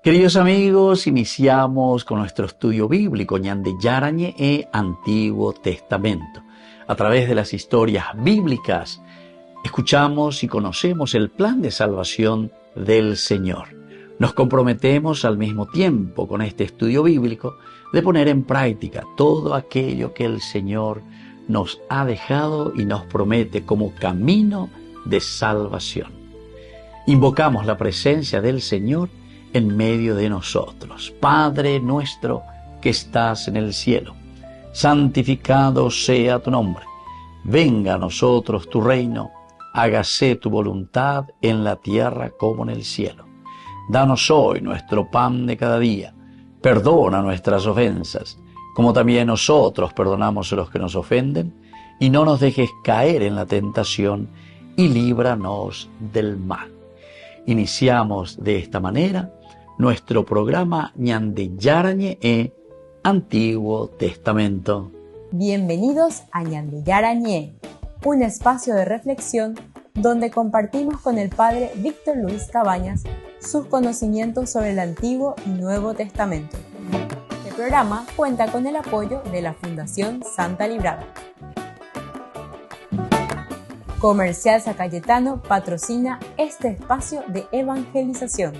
Queridos amigos, iniciamos con nuestro estudio bíblico Ñande Yarañe e Antiguo Testamento. A través de las historias bíblicas, escuchamos y conocemos el plan de salvación del Señor. Nos comprometemos al mismo tiempo con este estudio bíblico de poner en práctica todo aquello que el Señor nos ha dejado y nos promete como camino de salvación. Invocamos la presencia del Señor en medio de nosotros. Padre nuestro que estás en el cielo, santificado sea tu nombre. Venga a nosotros tu reino, hágase tu voluntad en la tierra como en el cielo. Danos hoy nuestro pan de cada día. Perdona nuestras ofensas, como también nosotros perdonamos a los que nos ofenden, y no nos dejes caer en la tentación, y líbranos del mal. Iniciamos de esta manera nuestro programa Ñande Yarañe e Antiguo Testamento. Bienvenidos a Ñande Yarañe, un espacio de reflexión donde compartimos con el Padre Víctor Luis Cabañas sus conocimientos sobre el Antiguo y Nuevo Testamento. Este programa cuenta con el apoyo de la Fundación Santa Librada. Comercial San Cayetano patrocina este espacio de evangelización.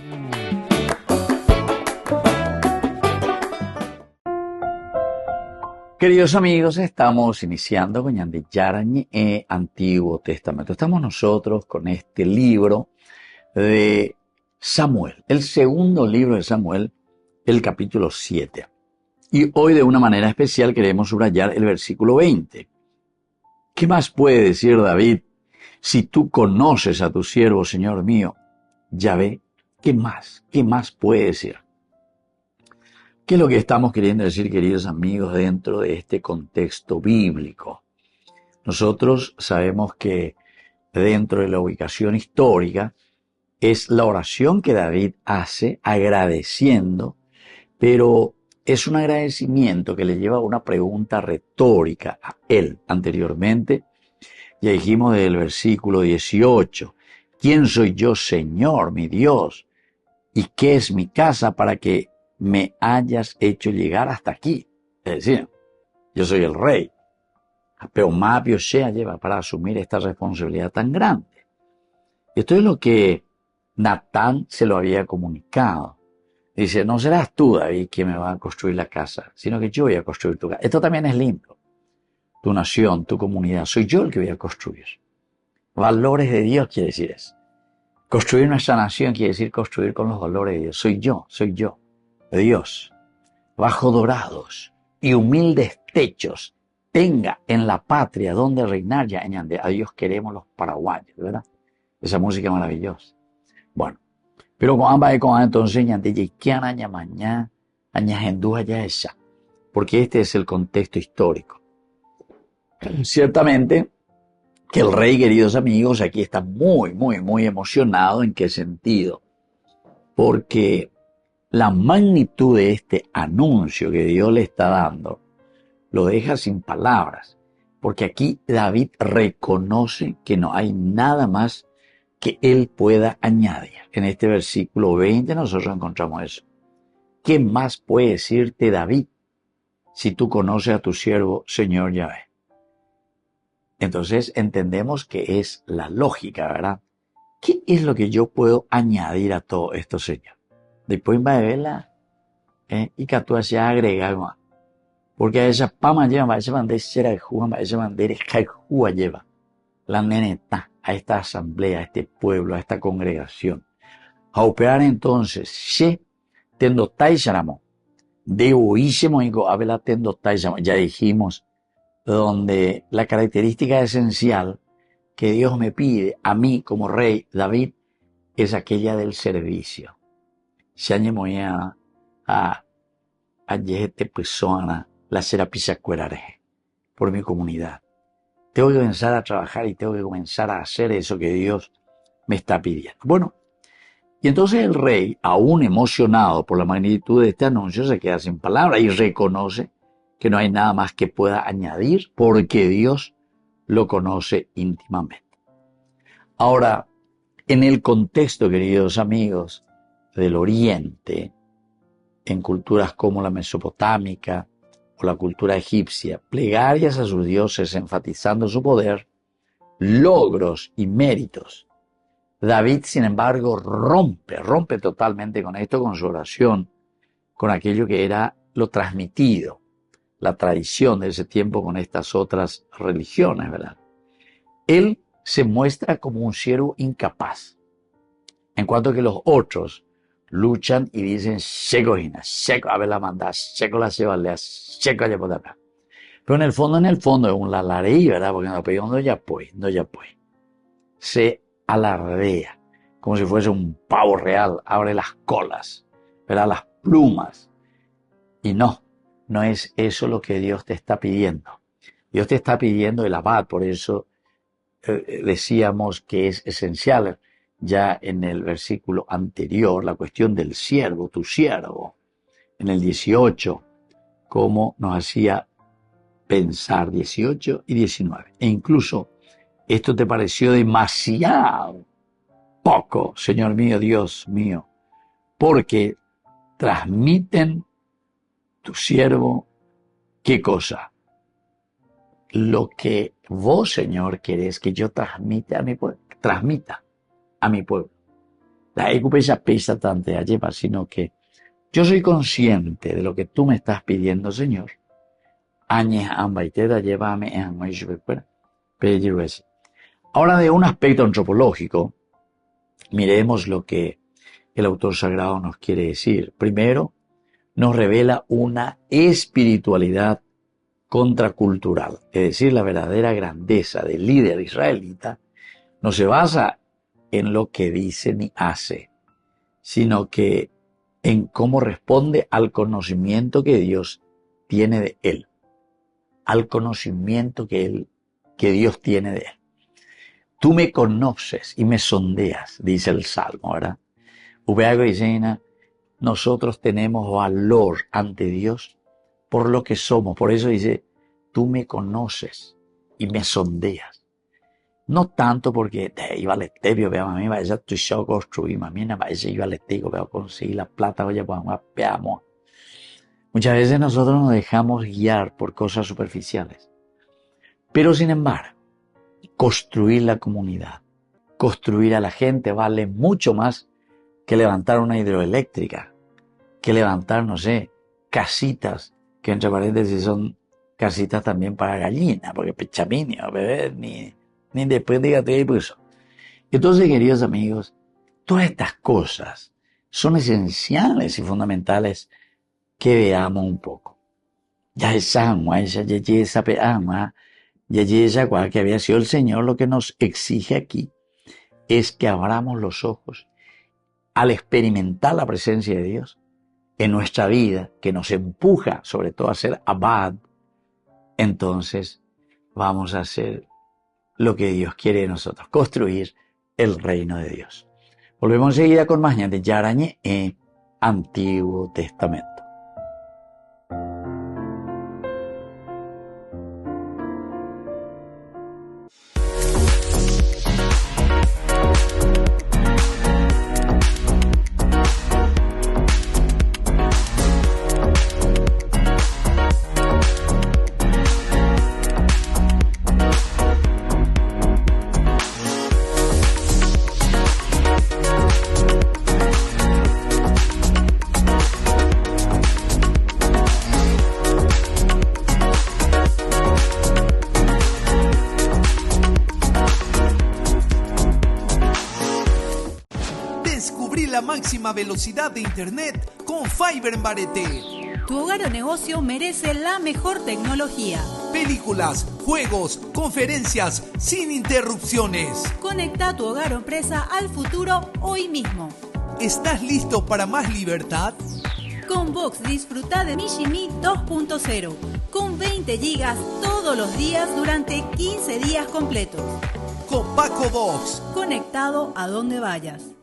Queridos amigos, estamos iniciando con Ñande Yarañe e Antiguo Testamento. Estamos nosotros con este libro de Samuel, el segundo libro de Samuel, el capítulo 7. Y hoy de una manera especial queremos subrayar el versículo 20. ¿Qué más puede decir David? Si tú conoces a tu siervo, Señor mío, Yahvé, ¿qué más puede decir? ¿Qué es lo que estamos queriendo decir, queridos amigos, dentro de este contexto bíblico? Nosotros sabemos que dentro de la ubicación histórica es la oración que David hace agradeciendo, pero es un agradecimiento que le lleva a una pregunta retórica a él. Anteriormente ya dijimos del versículo 18, ¿quién soy yo, Señor, mi Dios? ¿Y qué es mi casa para que me hayas hecho llegar hasta aquí? Es decir, yo soy el rey, pero más Biosea lleva para asumir esta responsabilidad tan grande. Esto es lo que Natán se lo había comunicado. Dice, no serás tú, David, quien me va a construir la casa, sino que yo voy a construir tu casa. Esto también es lindo. Tu nación, tu comunidad, soy yo el que voy a construir. Valores de Dios quiere decir eso. Construir nuestra nación quiere decir construir con los valores de Dios. Soy yo. Dios, bajo dorados y humildes techos, tenga en la patria donde reinar ya Ñande. A Dios queremos los paraguayos, ¿verdad? Esa música maravillosa. Bueno, pero con ambas entonces Ñande y que aña mañana añajenduja ya esa, porque este es el contexto histórico. Ciertamente que el rey, queridos amigos, aquí está muy emocionado. ¿En qué sentido? Porque la magnitud de este anuncio que Dios le está dando lo deja sin palabras, porque aquí David reconoce que no hay nada más que él pueda añadir. En este versículo 20 nosotros encontramos eso. ¿Qué más puede decirte David si tú conoces a tu siervo, Señor Yahvé? Entonces entendemos que es la lógica, ¿verdad? ¿Qué es lo que yo puedo añadir a todo esto, Señor? Después va a verla y que tú se agrega más. Porque a esa pama lleva, a esa bandera será de Juan, a esa bandera Jajúa lleva la neneta a esta asamblea, a este pueblo, a esta congregación. A operar entonces, se tendo taisaramo, de oísemo y go habla tendo taisaramo. Ya dijimos, donde la característica esencial que Dios me pide a mí como rey David es aquella del servicio. Si voy a esta persona, la será pisacuerare por mi comunidad. Tengo que comenzar a trabajar y tengo que comenzar a hacer eso que Dios me está pidiendo. Bueno, y entonces el rey, aún emocionado por la magnitud de este anuncio, se queda sin palabras y reconoce que no hay nada más que pueda añadir porque Dios lo conoce íntimamente. Ahora, en el contexto, queridos amigos, del Oriente, en culturas como la mesopotámica o la cultura egipcia, plegarias a sus dioses enfatizando su poder, logros y méritos. David, sin embargo, rompe totalmente con esto, con su oración, con aquello que era lo transmitido, la tradición de ese tiempo con estas otras religiones, ¿verdad? Él se muestra como un siervo incapaz, en cuanto que los otros luchan y dicen, "Sheko hina, sheko a ver la manda, sheko la lleva, sheko allá por acá". Pero en el fondo es un lalareí, ¿verdad? Porque no pegó no ya pues. Se alardea, como si fuese un pavo real, abre las colas, ¿verdad? Las plumas. Y no es eso lo que Dios te está pidiendo. Dios te está pidiendo el abad, por eso decíamos que es esencial ya en el versículo anterior la cuestión del siervo, tu siervo, en el 18, como nos hacía pensar 18 y 19. E incluso esto te pareció demasiado poco, Señor mío, Dios mío, porque transmiten tu siervo, ¿qué cosa? Lo que vos, Señor, querés que yo transmita a mi pueblo. La ecupeya pesa tanto allí, sino que yo soy consciente de lo que tú me estás pidiendo, Señor. Ahora, de un aspecto antropológico, miremos lo que el autor sagrado nos quiere decir. Primero, nos revela una espiritualidad contracultural, es decir, la verdadera grandeza del líder israelita no se basa en lo que dice ni hace, sino que en cómo responde al conocimiento que Dios tiene de él, al conocimiento que Dios tiene de él. Tú me conoces y me sondeas, dice el Salmo, ¿verdad? Nosotros tenemos valor ante Dios por lo que somos. Por eso dice, tú me conoces y me sondeas. No tanto porque iba al estebio, veamos, a mí vaya estoy yo construir, a mí no vaya iba al estebio, veo conseguir la plata, oye, pues veamos. Muchas veces nosotros nos dejamos guiar por cosas superficiales. Pero sin embargo, construir la comunidad, construir a la gente vale mucho más que levantar una hidroeléctrica, que levantar, no sé, casitas, que entre paréntesis son casitas también para gallinas, porque pechaminio, bebé, ni después dígate eso. Entonces, queridos amigos, todas estas cosas son esenciales y fundamentales que veamos un poco. Ya que había sido el Señor, lo que nos exige aquí es que abramos los ojos al experimentar la presencia de Dios en nuestra vida, que nos empuja sobre todo a ser abad. Entonces vamos a hacer lo que Dios quiere de nosotros, construir el reino de Dios. Volvemos enseguida con más de Yarañe en Antiguo Testamento. Máxima velocidad de internet con Fiber en Bareté. Tu hogar o negocio merece la mejor tecnología. Películas, juegos, conferencias sin interrupciones. Conecta tu hogar o empresa al futuro hoy mismo. ¿Estás listo para más libertad? Con Vox disfruta de Mijimi 2.0 con 20 gigas todos los días durante 15 días completos. Con Paco Vox. Conectado a donde vayas.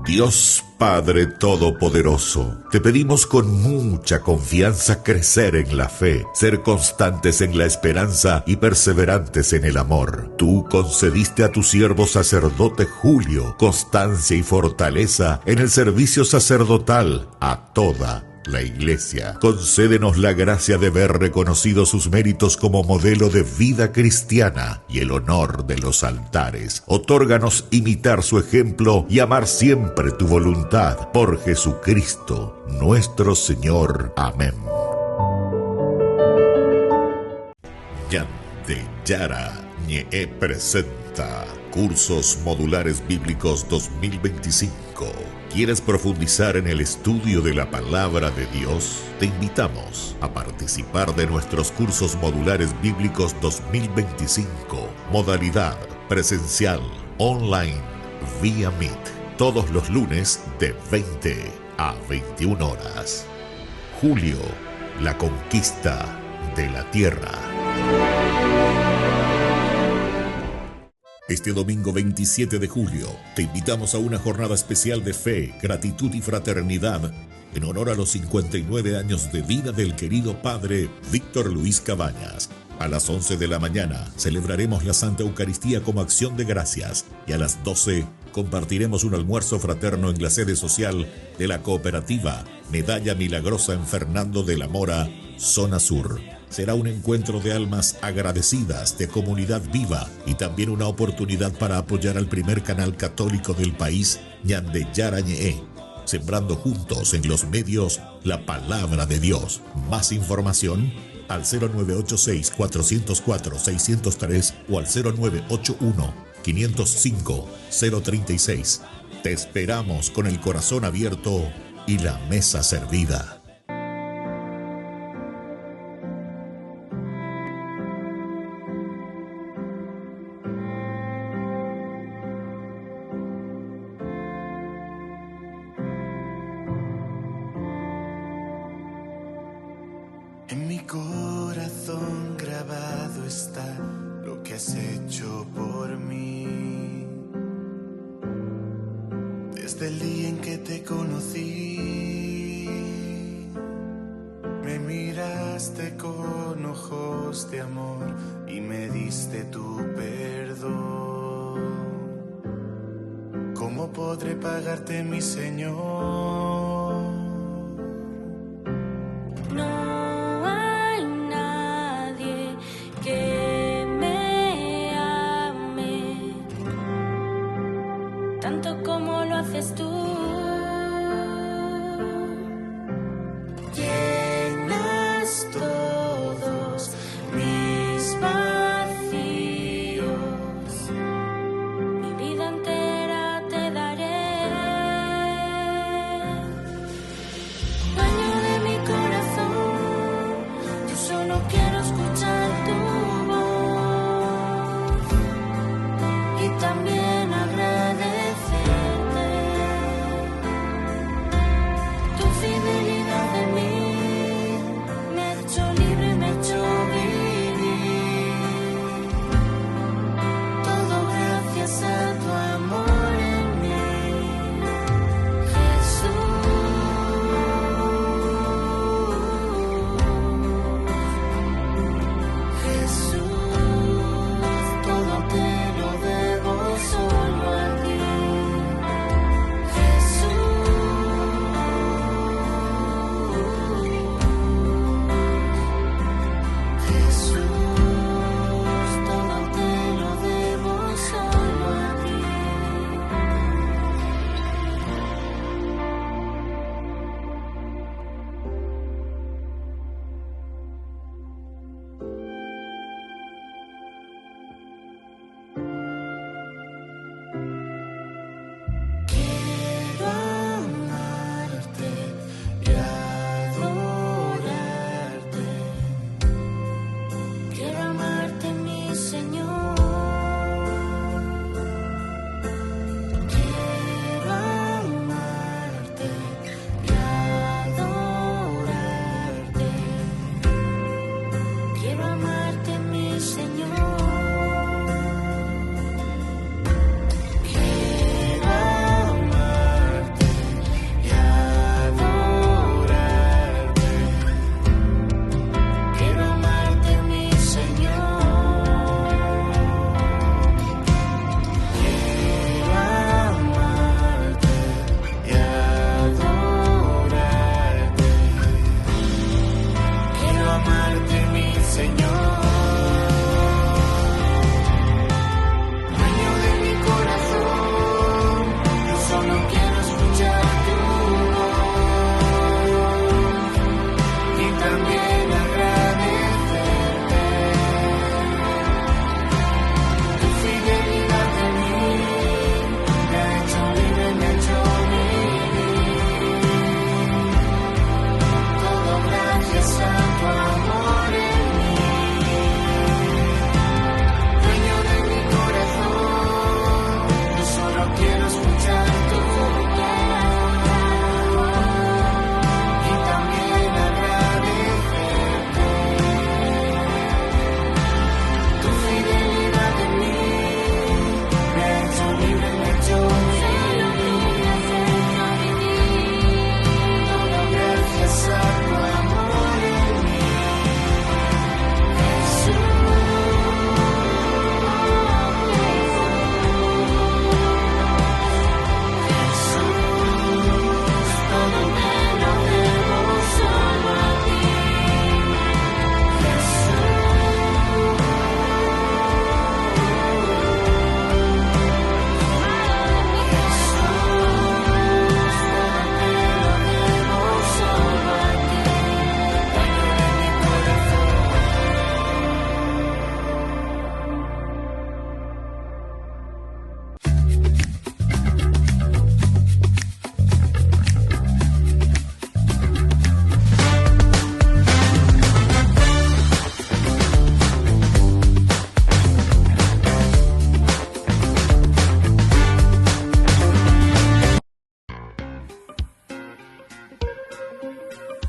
Dios Padre Todopoderoso, te pedimos con mucha confianza crecer en la fe, ser constantes en la esperanza y perseverantes en el amor. Tú concediste a tu siervo sacerdote Julio constancia y fortaleza en el servicio sacerdotal a toda la Iglesia. Concédenos la gracia de ver reconocidos sus méritos como modelo de vida cristiana y el honor de los altares. Otórganos imitar su ejemplo y amar siempre tu voluntad. Por Jesucristo, nuestro Señor. Amén. Ñandeyara Ñe'e presenta Cursos Modulares Bíblicos 2025. ¿Quieres profundizar en el estudio de la Palabra de Dios? Te invitamos a participar de nuestros Cursos Modulares Bíblicos 2025. Modalidad presencial, online, vía Meet. Todos los lunes de 20 a 21 horas. Julio, la conquista de la tierra. Este domingo 27 de julio, te invitamos a una jornada especial de fe, gratitud y fraternidad en honor a los 59 años de vida del querido padre Víctor Luis Cabañas. A las 11 de la mañana celebraremos la Santa Eucaristía como acción de gracias y a las 12 compartiremos un almuerzo fraterno en la sede social de la cooperativa Medalla Milagrosa en Fernando de la Mora, zona sur. Será un encuentro de almas agradecidas, de comunidad viva y también una oportunidad para apoyar al primer canal católico del país, Ñandeyara Ñe'e, sembrando juntos en los medios la palabra de Dios. Más información al 0986-404-603 o al 0981-505-036. Te esperamos con el corazón abierto y la mesa servida. En mi corazón grabado está lo que has hecho por mí. Desde el día en que te conocí, me miraste con ojos de amor y me diste tu perdón. ¿Cómo podré pagarte, mi Señor? Tanto como lo haces tú. Llenas todos mis vacíos, mi vida entera te daré.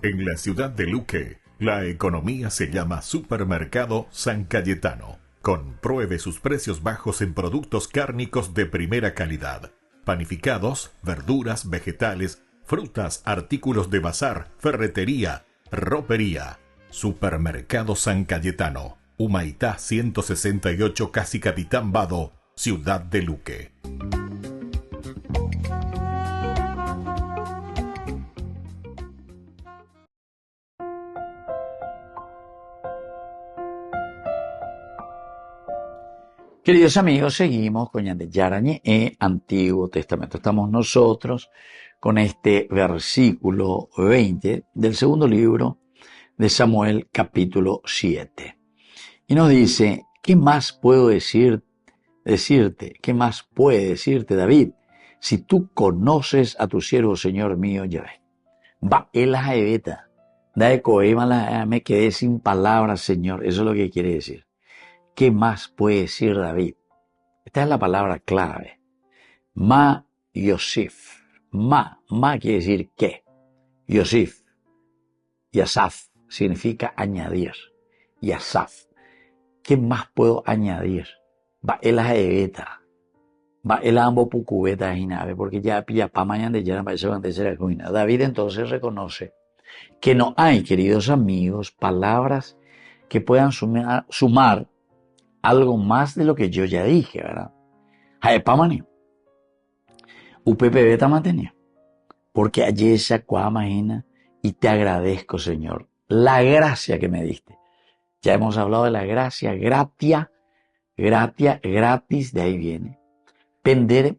En la ciudad de Luque, la economía se llama Supermercado San Cayetano. Compruebe sus precios bajos en productos cárnicos de primera calidad. Panificados, verduras, vegetales, frutas, artículos de bazar, ferretería, ropería. Supermercado San Cayetano, Humaitá 168, Casi Capitán Vado, ciudad de Luque. Queridos amigos, seguimos con Ñande Yarañé e Antiguo Testamento. Estamos nosotros con este versículo 20 del segundo libro de Samuel, capítulo 7. Y nos dice, ¿qué más puedo decirte? ¿Qué más puede decirte David? Si tú conoces a tu siervo, Señor mío, Yahvé. Va, elas evita. Da de coema, me quedé sin palabras, Señor. Eso es lo que quiere decir. ¿Qué más puede decir David? Esta es la palabra clave. Ma Yosif. Ma quiere decir ¿qué? Yosif. Yasaf significa añadir. Yasaf. ¿Qué más puedo añadir? Va el aeveta. Va el ambo pucubeta inave, porque ya pilla pa mañana ya para eso antes era cuina. David entonces reconoce que no hay, queridos amigos, palabras que puedan sumar algo más de lo que yo ya dije, ¿verdad? Jaepamani. UPPB tamatenia. Porque allí esa imagina y te agradezco, Señor, la gracia que me diste. Ya hemos hablado de la gracia, gratia, gratis, de ahí viene. Pender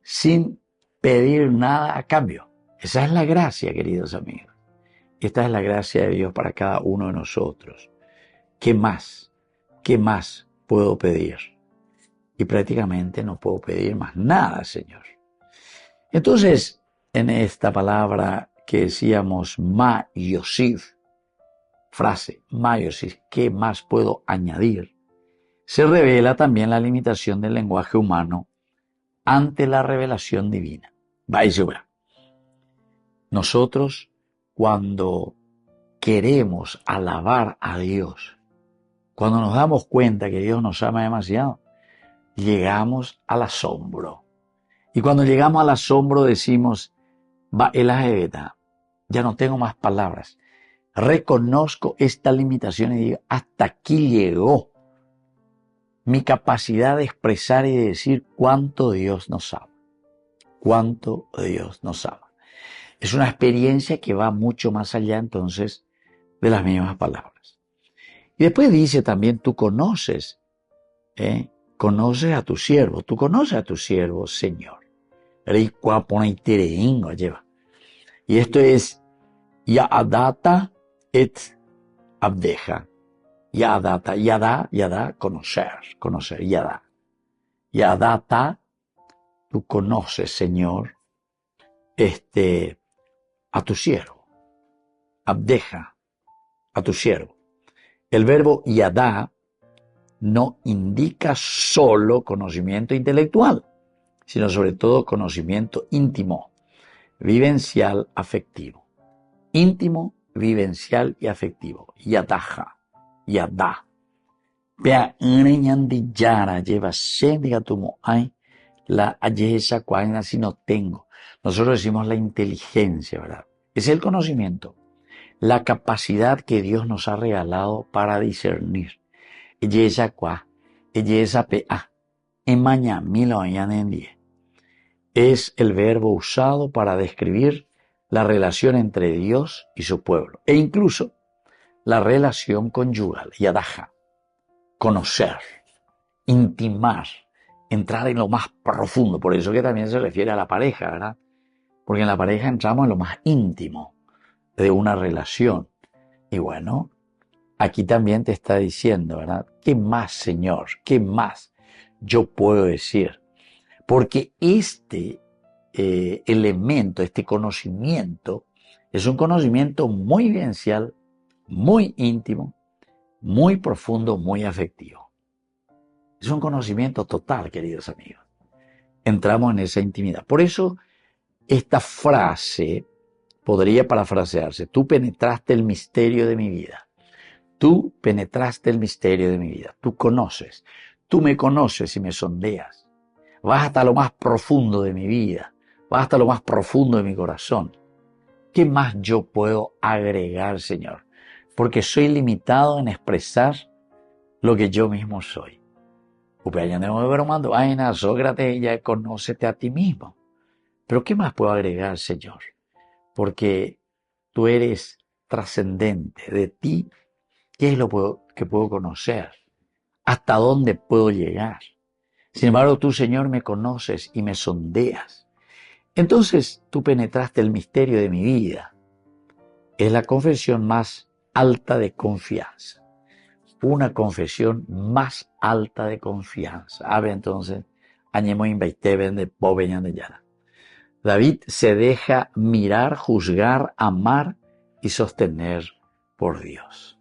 sin pedir nada a cambio. Esa es la gracia, queridos amigos. Esta es la gracia de Dios para cada uno de nosotros. ¿Qué más? ¿Qué más puedo pedir? Y prácticamente no puedo pedir más nada, Señor. Entonces, en esta palabra que decíamos Ma Yosif, frase Ma Yosif, ¿qué más puedo añadir? Se revela también la limitación del lenguaje humano ante la revelación divina. Nosotros, cuando queremos alabar a Dios, cuando nos damos cuenta que Dios nos ama demasiado, llegamos al asombro. Y cuando llegamos al asombro decimos, va el ajeveta, ya no tengo más palabras. Reconozco esta limitación y digo, hasta aquí llegó mi capacidad de expresar y de decir cuánto Dios nos ama. Cuánto Dios nos ama. Es una experiencia que va mucho más allá entonces de las mismas palabras. Y después dice también, tú conoces a tu siervo, Señor. Y esto es, Ya'adata et abdeja. Ya'adata, yada, conocer, yada. Ya'adata, tú conoces, Señor, a tu siervo. Abdeja, a tu siervo. El verbo yadá no indica solo conocimiento intelectual, sino sobre todo conocimiento íntimo, vivencial, afectivo. Íntimo, vivencial y afectivo. Yadaja, yadá. Pea yara lleva sendegatumo ay la ayesa cuaina si no tengo. Nosotros decimos la inteligencia, ¿verdad? Es el conocimiento. La capacidad que Dios nos ha regalado para discernir. Es el verbo usado para describir la relación entre Dios y su pueblo, e incluso la relación conyugal, yadaja, conocer, intimar, entrar en lo más profundo. Por eso que también se refiere a la pareja, ¿verdad? Porque en la pareja entramos en lo más íntimo de una relación. Y bueno, aquí también te está diciendo, ¿verdad? ¿Qué más, Señor? ¿Qué más yo puedo decir? Porque este elemento, este conocimiento, es un conocimiento muy vivencial, muy íntimo, muy profundo, muy afectivo. Es un conocimiento total, queridos amigos. Entramos en esa intimidad. Por eso, esta frase podría parafrasearse: tú penetraste el misterio de mi vida. Tú penetraste el misterio de mi vida. Tú conoces. Tú me conoces y me sondeas. Vas hasta lo más profundo de mi vida. Vas hasta lo más profundo de mi corazón. ¿Qué más yo puedo agregar, Señor? Porque soy limitado en expresar lo que yo mismo soy. Sócrates, ya conócete a ti mismo. Pero ¿qué más puedo agregar, Señor? Porque tú eres trascendente. De ti, ¿qué es lo que puedo conocer? ¿Hasta dónde puedo llegar? Sin embargo, tú, Señor, me conoces y me sondeas. Entonces, tú penetraste el misterio de mi vida. Es la confesión más alta de confianza. Una confesión más alta de confianza. Entonces, David se deja mirar, juzgar, amar y sostener por Dios.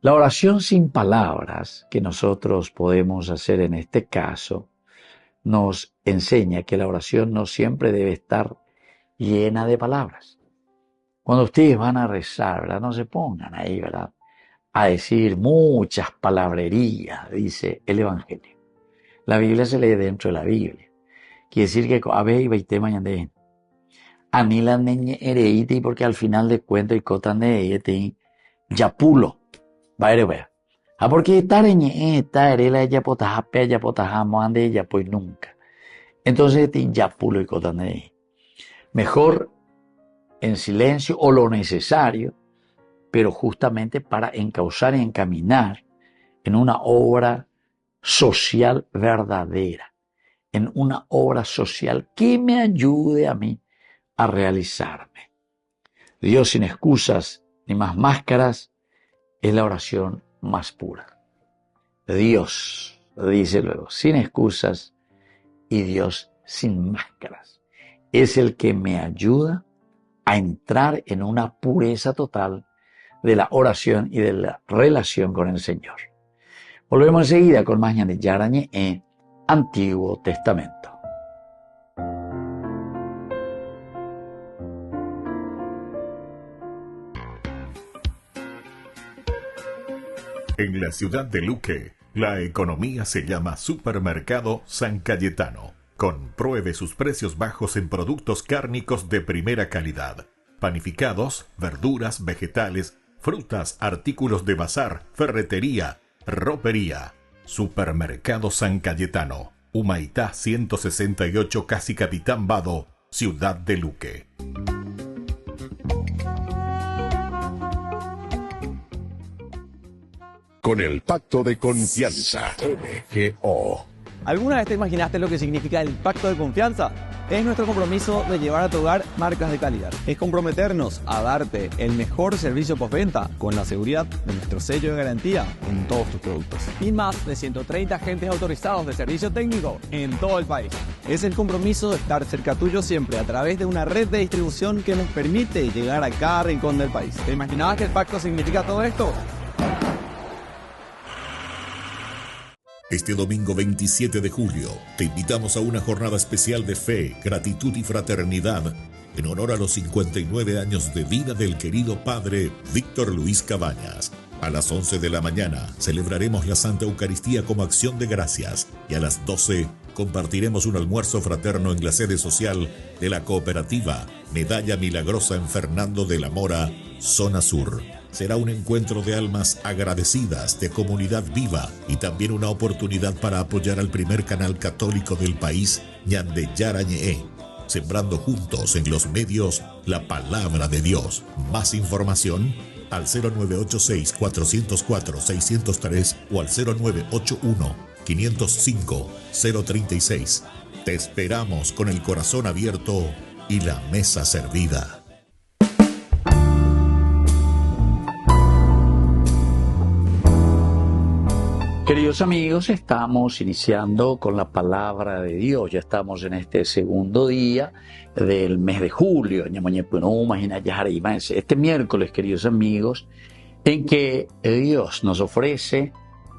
La oración sin palabras que nosotros podemos hacer en este caso nos enseña que la oración no siempre debe estar llena de palabras. Cuando ustedes van a rezar, ¿verdad? No se pongan ahí, ¿verdad?, a decir muchas palabrerías, dice el Evangelio. La Biblia se lee dentro de la Biblia. Quiere decir que porque al final de cuentas y cotan de yapulo. Porque estar en esta erela ya potajamos ande ella pues nunca. Entonces yapulo y cotan de mejor en silencio o lo necesario, pero justamente para encauzar y encaminar en una obra social verdadera, en una obra social que me ayude a mí a realizarme. Dios sin excusas ni más máscaras es la oración más pura. Dios, dice luego, sin excusas y Dios sin máscaras. Es el que me ayuda a entrar en una pureza total de la oración y de la relación con el Señor. Volvemos enseguida con más Ñande Yarañe en Antiguo Testamento. En la ciudad de Luque, la economía se llama Supermercado San Cayetano. Compruebe sus precios bajos en productos cárnicos de primera calidad. Panificados, verduras, vegetales, frutas, artículos de bazar, ferretería, ropería. Supermercado San Cayetano, Humaitá 168, Casi Capitán Vado, ciudad de Luque. Con el Pacto de Confianza, MGO. ¿Alguna vez te imaginaste lo que significa el Pacto de Confianza? Es nuestro compromiso de llevar a tu hogar marcas de calidad. Es comprometernos a darte el mejor servicio postventa con la seguridad de nuestro sello de garantía en todos tus productos. Y más de 130 agentes autorizados de servicio técnico en todo el país. Es el compromiso de estar cerca tuyo siempre a través de una red de distribución que nos permite llegar a cada rincón del país. ¿Te imaginabas que el pacto significa todo esto? Este domingo 27 de julio, te invitamos a una jornada especial de fe, gratitud y fraternidad en honor a los 59 años de vida del querido padre Víctor Luis Cabañas. A las 11 de la mañana celebraremos la Santa Eucaristía como acción de gracias y a las 12 compartiremos un almuerzo fraterno en la sede social de la cooperativa Medalla Milagrosa en Fernando de la Mora, zona sur. Será un encuentro de almas agradecidas, de comunidad viva y también una oportunidad para apoyar al primer canal católico del país, Ñande Yarañe, sembrando juntos en los medios la palabra de Dios. Más información al 0986-404-603 o al 0981-505-036. Te esperamos con el corazón abierto y la mesa servida. Queridos amigos, estamos iniciando con la palabra de Dios. Ya estamos en este segundo día del mes de julio. Este miércoles, queridos amigos, en que Dios nos ofrece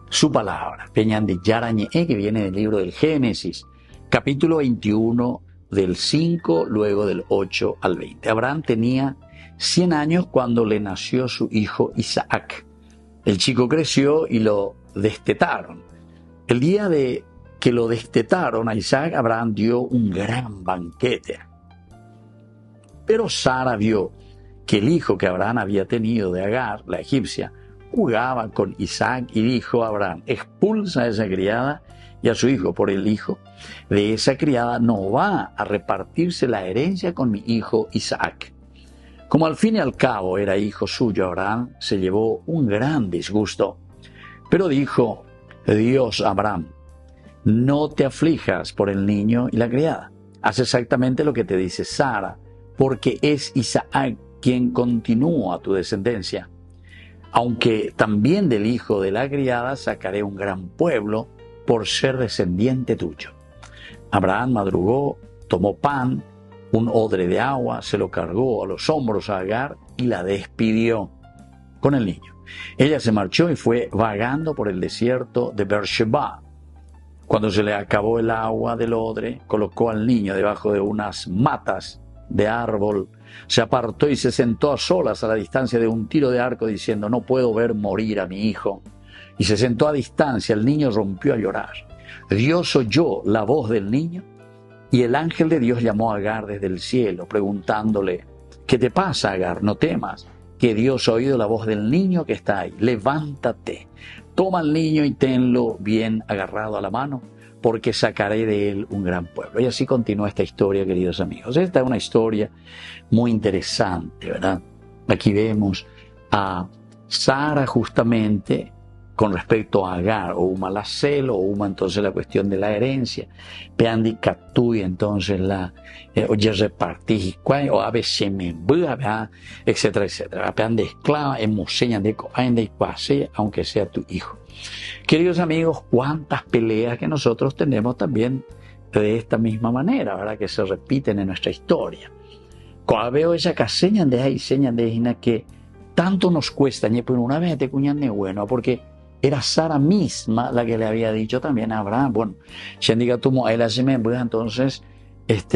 su palabra, que viene del libro del Génesis, capítulo 21, del 5, luego del 8 al 20. Abraham tenía 100 años cuando le nació su hijo Isaac. El chico creció y lo destetaron. El día de que lo destetaron a Isaac, Abraham dio un gran banquete. Pero Sara vio que el hijo que Abraham había tenido de Agar, la egipcia, jugaba con Isaac y dijo a Abraham: expulsa a esa criada y a su hijo, por el hijo de esa criada no va a repartirse la herencia con mi hijo Isaac. Como al fin y al cabo era hijo suyo, Abraham se llevó un gran disgusto. Pero dijo Dios a Abraham: no te aflijas por el niño y la criada. Haz exactamente lo que te dice Sara, porque es Isaac quien continúa tu descendencia. Aunque también del hijo de la criada sacaré un gran pueblo por ser descendiente tuyo. Abraham madrugó, tomó pan, un odre de agua, se lo cargó a los hombros a Agar y la despidió con el niño. Ella se marchó y fue vagando por el desierto de Beersheba. Cuando se le acabó el agua del odre, colocó al niño debajo de unas matas de árbol, se apartó y se sentó a solas a la distancia de un tiro de arco, diciendo: no puedo ver morir a mi hijo. Y se sentó a distancia. El niño rompió a llorar. Dios oyó la voz del niño y el ángel de Dios llamó a Agar desde el cielo, preguntándole: ¿qué te pasa, Agar? No temas, que Dios ha oído la voz del niño que está ahí. Levántate, toma al niño y tenlo bien agarrado a la mano, porque sacaré de él un gran pueblo. Y así continúa esta historia, queridos amigos. Esta es una historia muy interesante, ¿verdad? Aquí vemos a Sara justamente con respecto a Agar, o uma la celo, o uma entonces la cuestión de la herencia. Peandi Katui, entonces la oye repartir, o a veces me etcétera, etcétera. Peandi esclava, emoseñan de cuase, aunque sea tu hijo. Queridos amigos, cuántas peleas que nosotros tenemos también de esta misma manera, ¿verdad? Que se repiten en nuestra historia. Cuando veo esa caseña de ahí, señan de que tanto nos cuesta, pero una vez te cuñan de bueno, porque era Sara misma la que le había dicho también a Abraham: bueno, si diga tú, entonces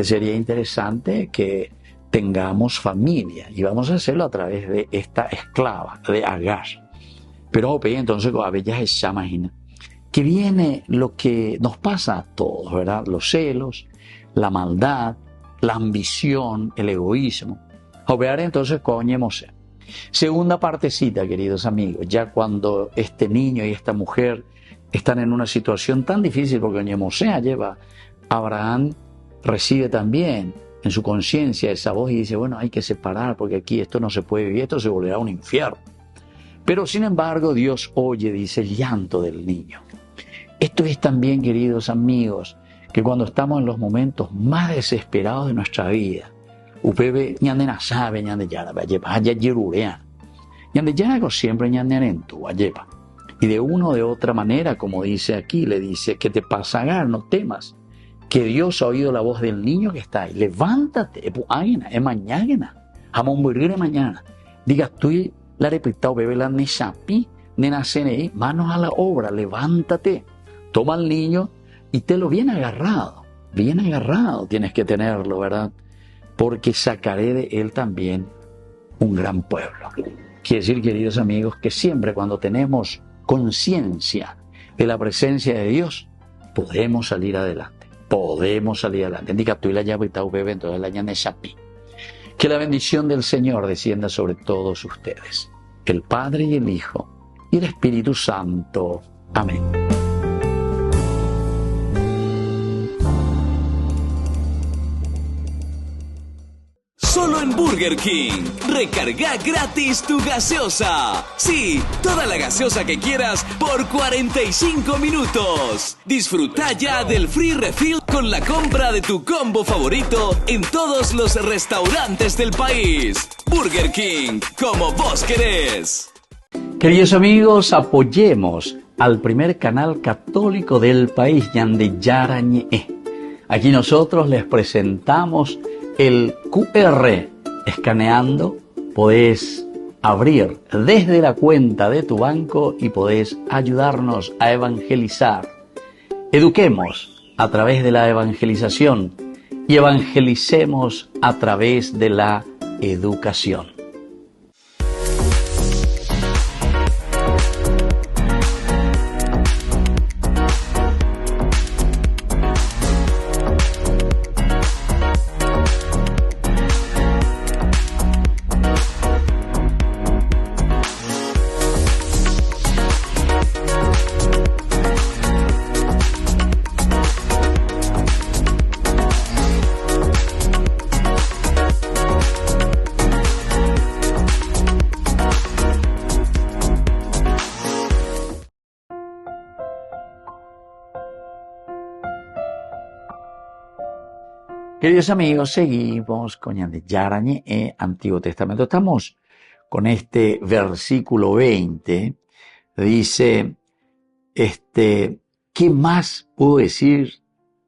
sería interesante que tengamos familia, y vamos a hacerlo a través de esta esclava de Agar. Pero entonces a veces se imagina que viene lo que nos pasa a todos, ¿verdad? Los celos, la maldad, la ambición, el egoísmo. Entonces coñemos. Segunda partecita, queridos amigos, ya cuando este niño y esta mujer están en una situación tan difícil, porque Ñemosea lleva, Abraham recibe también en su conciencia esa voz y dice: bueno, hay que separar, porque aquí esto no se puede vivir, esto se volverá un infierno. Pero sin embargo Dios oye, dice, el llanto del niño. Esto es también, queridos amigos, que cuando estamos en los momentos más desesperados de nuestra vida, upebe ñandena sabe ñande yara vallepa haya yirurea ñande yara siempre ñande en tu vallepa, y de una o de otra manera, como dice aquí, le dice: ¿qué te pasa, Agar? No temas, que Dios ha oído la voz del niño que está ahí. Levántate, mañana, jamón burrire mañana, diga tú la repita o bebe la nesapi nena cene, manos a la obra, levántate, toma al niño y te lo bien agarrado tienes que tenerlo, ¿verdad? Porque sacaré de él también un gran pueblo. Quiere decir, queridos amigos, que siempre cuando tenemos conciencia de la presencia de Dios, podemos salir adelante. Indica tú y la llave y tau bebe, entonces la llave shapi. Que la bendición del Señor descienda sobre todos ustedes, el Padre y el Hijo y el Espíritu Santo. Amén. Solo en Burger King. Recarga gratis tu gaseosa. Sí, toda la gaseosa que quieras por 45 minutos. Disfruta ya del free refill con la compra de tu combo favorito en todos los restaurantes del país. Burger King, como vos querés. Queridos amigos, apoyemos al primer canal católico del país, Ñande Yarañe. Aquí nosotros les presentamos el QR. Escaneando podés abrir desde la cuenta de tu banco y podés ayudarnos a evangelizar. Eduquemos a través de la evangelización y evangelicemos a través de la educación. Queridos amigos, seguimos con Ñande Yarañe en Antiguo Testamento. Estamos con este versículo 20. Dice, ¿qué más puedo decir?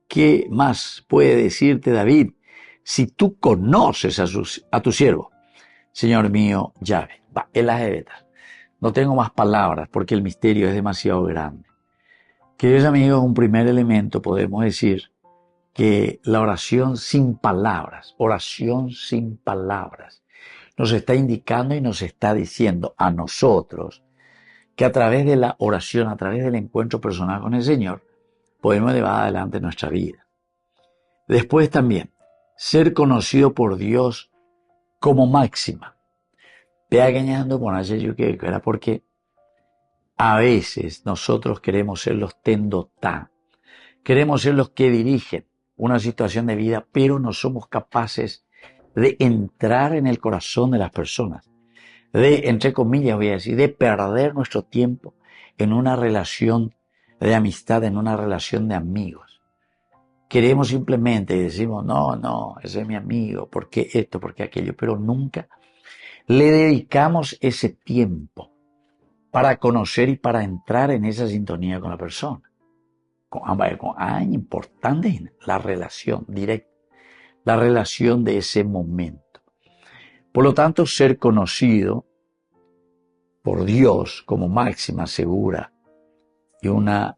¿Qué más puede decirte David si tú conoces a tu siervo? Señor mío, Yahvé. No tengo más palabras porque el misterio es demasiado grande. Queridos amigos, un primer elemento podemos decir que la oración sin palabras, nos está indicando y nos está diciendo a nosotros que a través de la oración, a través del encuentro personal con el Señor, podemos llevar adelante nuestra vida. Después también, ser conocido por Dios como máxima. Era porque a veces nosotros queremos ser los tendotá, queremos ser los que dirigen una situación de vida, pero no somos capaces de entrar en el corazón de las personas, de, entre comillas voy a decir, de perder nuestro tiempo en una relación de amistad, en una relación de amigos. Queremos simplemente y decimos, no, ese es mi amigo, ¿por qué esto, por qué aquello? Pero nunca le dedicamos ese tiempo para conocer y para entrar en esa sintonía con la persona. Importante la relación directa, la relación de ese momento. Por lo tanto, ser conocido por Dios como máxima segura y una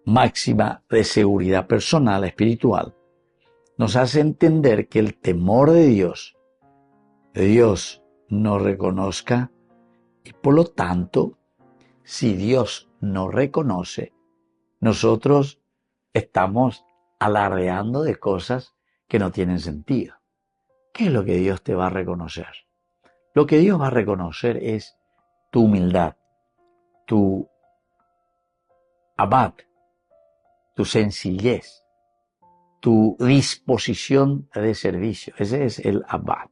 máxima de seguridad personal, espiritual, nos hace entender que el temor de Dios nos reconozca y por lo tanto, si Dios nos reconoce, nosotros estamos alardeando de cosas que no tienen sentido. ¿Qué es lo que Dios te va a reconocer? Lo que Dios va a reconocer es tu humildad, tu abad, tu sencillez, tu disposición de servicio. Ese es el abad.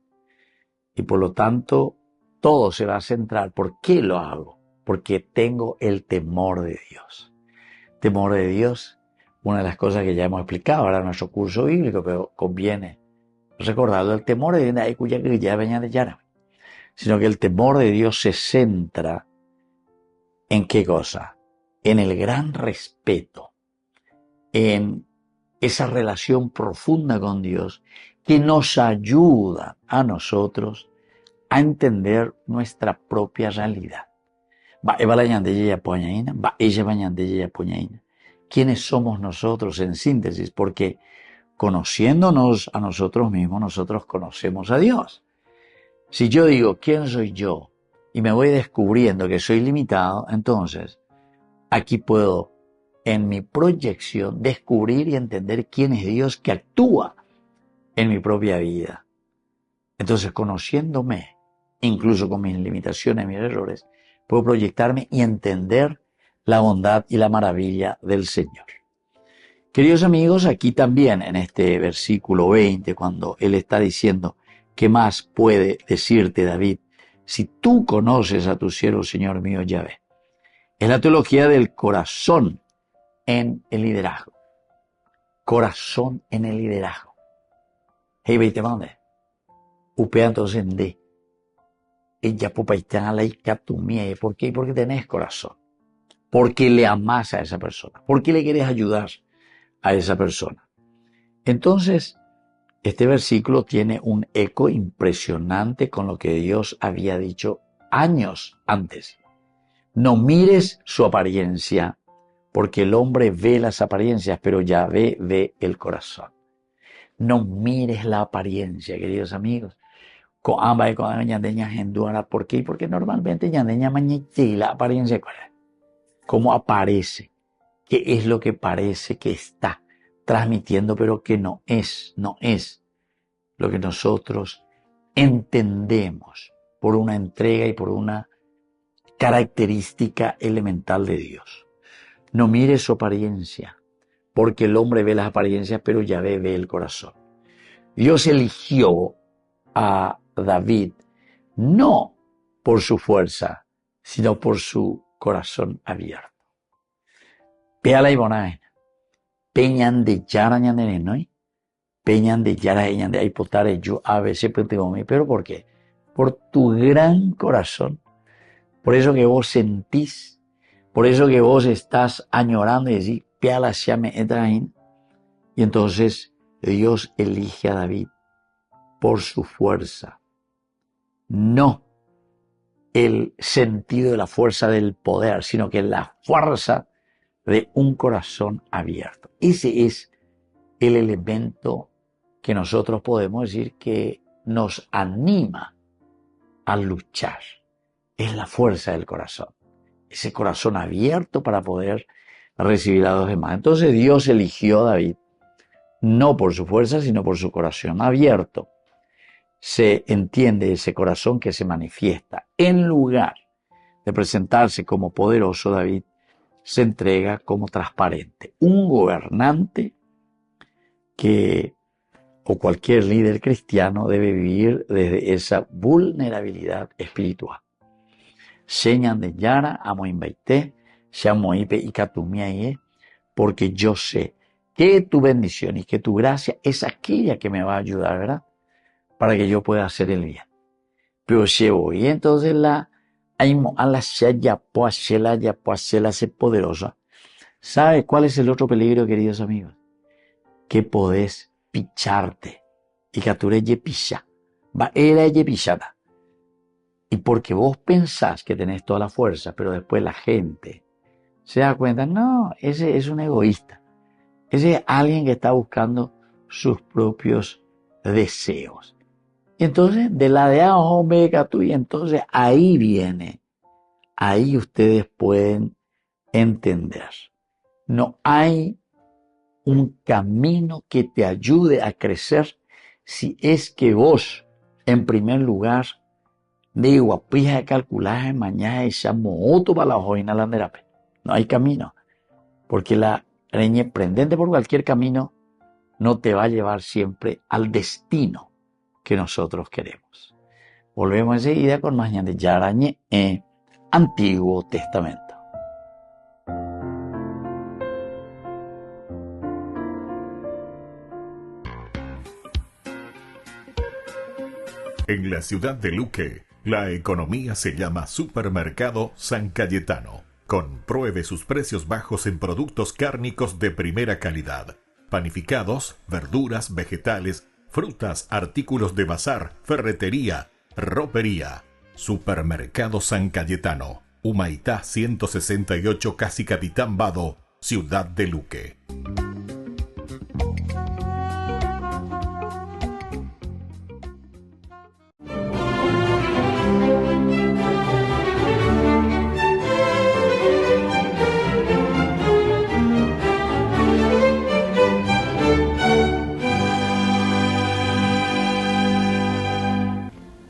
Y por lo tanto, todo se va a centrar. ¿Por qué lo hago? Porque tengo el temor de Dios. Temor de Dios, una de las cosas que ya hemos explicado ahora en nuestro curso bíblico, pero conviene recordarlo, el temor de Dios, sino que el temor de Dios se centra en qué cosa, en el gran respeto, en esa relación profunda con Dios que nos ayuda a nosotros a entender nuestra propia realidad. ¿Quiénes somos nosotros en síntesis? Porque conociéndonos a nosotros mismos, nosotros conocemos a Dios. Si yo digo, ¿quién soy yo? Y me voy descubriendo que soy limitado, entonces aquí puedo, en mi proyección, descubrir y entender quién es Dios que actúa en mi propia vida. Entonces, conociéndome, incluso con mis limitaciones, mis errores, puedo proyectarme y entender la bondad y la maravilla del Señor. Queridos amigos, aquí también en este versículo 20, cuando Él está diciendo, ¿qué más puede decirte David si tú conoces a tu siervo, Señor mío, Yahvé? Es la teología del corazón en el liderazgo. Corazón en el liderazgo. Hey, veite mande. Upea entonces en D. Ella pupaitán a la icatumie. ¿Por qué? Porque tenés corazón. Porque le amás a esa persona. Porque le querés ayudar a esa persona. Entonces, este versículo tiene un eco impresionante con lo que Dios había dicho años antes. No mires su apariencia, porque el hombre ve las apariencias, pero Yahvé ve el corazón. No mires la apariencia, queridos amigos. ¿Por qué? Porque normalmente la apariencia, ¿cómo aparece? ¿Qué es lo que parece que está transmitiendo, pero que no es lo que nosotros entendemos por una entrega y por una característica elemental de Dios? No mire su apariencia, porque el hombre ve las apariencias, pero Yahvé ve el corazón. Dios eligió a David no por su fuerza, sino por su corazón abierto. Peala y bonaen, peñan de yara ñanderenoi, peñan de yara ñande ay potare yo a veces pero ¿por qué? Por tu gran corazón, por eso que vos sentís, por eso que vos estás añorando y decís, peala llame etrain, y entonces Dios elige a David por su fuerza, no el sentido de la fuerza del poder, sino que la fuerza de un corazón abierto. Ese es el elemento que nosotros podemos decir que nos anima a luchar. Es la fuerza del corazón, ese corazón abierto para poder recibir a los demás. Entonces Dios eligió a David no por su fuerza, sino por su corazón abierto. Se entiende ese corazón que se manifiesta. En lugar de presentarse como poderoso, David se entrega como transparente. Un gobernante o cualquier líder cristiano debe vivir desde esa vulnerabilidad espiritual. Señan de Yara, amo invaité, Shamoipe y Katumiaye, porque yo sé que tu bendición y que tu gracia es aquella que me va a ayudar, ¿verdad? Para que yo pueda hacer el bien. Pero llevo, y entonces la se poderosa. ¿Sabe cuál es el otro peligro, queridos amigos? Que podés picharte. Y catureye picha. Va era pichada. Y porque vos pensás que tenés toda la fuerza, pero después la gente se da cuenta, no, ese es un egoísta. Ese es alguien que está buscando sus propios deseos. Y entonces, de la de abajo, y entonces ahí viene. Ahí ustedes pueden entender. No hay un camino que te ayude a crecer si es que vos, en primer lugar, de guapija de calculaje, mañana echamos otro para la joina landerape. No hay camino. Porque la reñe prendente por cualquier camino no te va a llevar siempre al destino que nosotros queremos. Volvemos enseguida con más de Yarañe en Antiguo Testamento. En la ciudad de Luque, la economía se llama Supermercado San Cayetano. Compruebe sus precios bajos en productos cárnicos de primera calidad. Panificados, verduras, vegetales, frutas, artículos de bazar, ferretería, ropería. Supermercado San Cayetano, Humaitá 168, Casi Capitán Vado, Ciudad de Luque.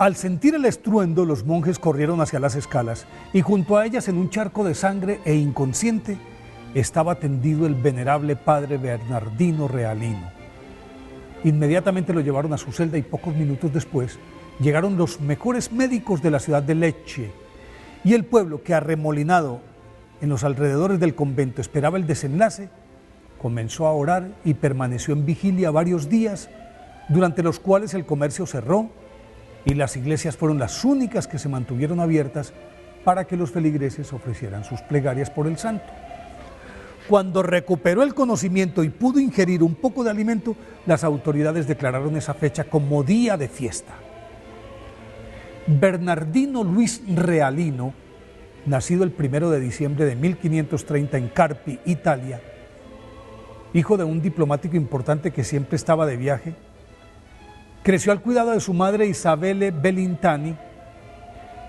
Al sentir el estruendo, los monjes corrieron hacia las escalas y junto a ellas, en un charco de sangre e inconsciente, estaba tendido el venerable padre Bernardino Realino. Inmediatamente lo llevaron a su celda y pocos minutos después llegaron los mejores médicos de la ciudad de Lecce, y el pueblo, que arremolinado en los alrededores del convento esperaba el desenlace, comenzó a orar y permaneció en vigilia varios días, durante los cuales el comercio cerró y las iglesias fueron las únicas que se mantuvieron abiertas para que los feligreses ofrecieran sus plegarias por el santo. Cuando recuperó el conocimiento y pudo ingerir un poco de alimento, las autoridades declararon esa fecha como día de fiesta. Bernardino Luis Realino, nacido el 1 de diciembre de 1530 en Carpi, Italia, hijo de un diplomático importante que siempre estaba de viaje, creció al cuidado de su madre Isabelle Bellintani,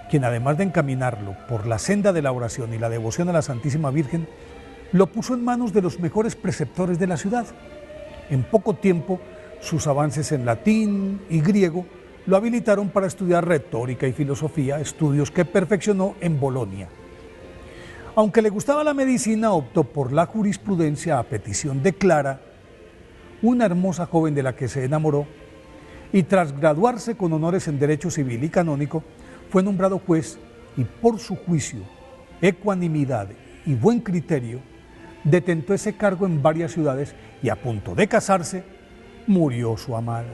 quien además de encaminarlo por la senda de la oración y la devoción a la Santísima Virgen, lo puso en manos de los mejores preceptores de la ciudad. En poco tiempo, sus avances en latín y griego lo habilitaron para estudiar retórica y filosofía, estudios que perfeccionó en Bolonia. Aunque le gustaba la medicina, optó por la jurisprudencia a petición de Clara, una hermosa joven de la que se enamoró, y tras graduarse con honores en Derecho Civil y Canónico, fue nombrado juez y por su juicio, ecuanimidad y buen criterio, detentó ese cargo en varias ciudades y a punto de casarse, murió su amada.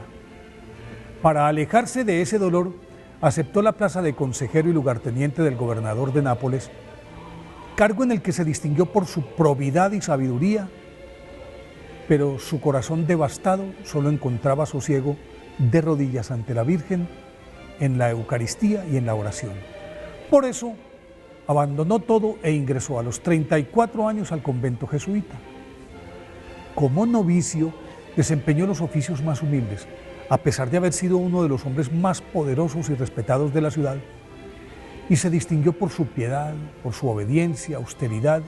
Para alejarse de ese dolor, aceptó la plaza de consejero y lugarteniente del gobernador de Nápoles, cargo en el que se distinguió por su probidad y sabiduría, pero su corazón devastado solo encontraba sosiego de rodillas ante la Virgen, en la Eucaristía y en la oración. Por eso, abandonó todo e ingresó a los 34 años al convento jesuita. Como novicio, desempeñó los oficios más humildes, a pesar de haber sido uno de los hombres más poderosos y respetados de la ciudad, y se distinguió por su piedad, por su obediencia, austeridad,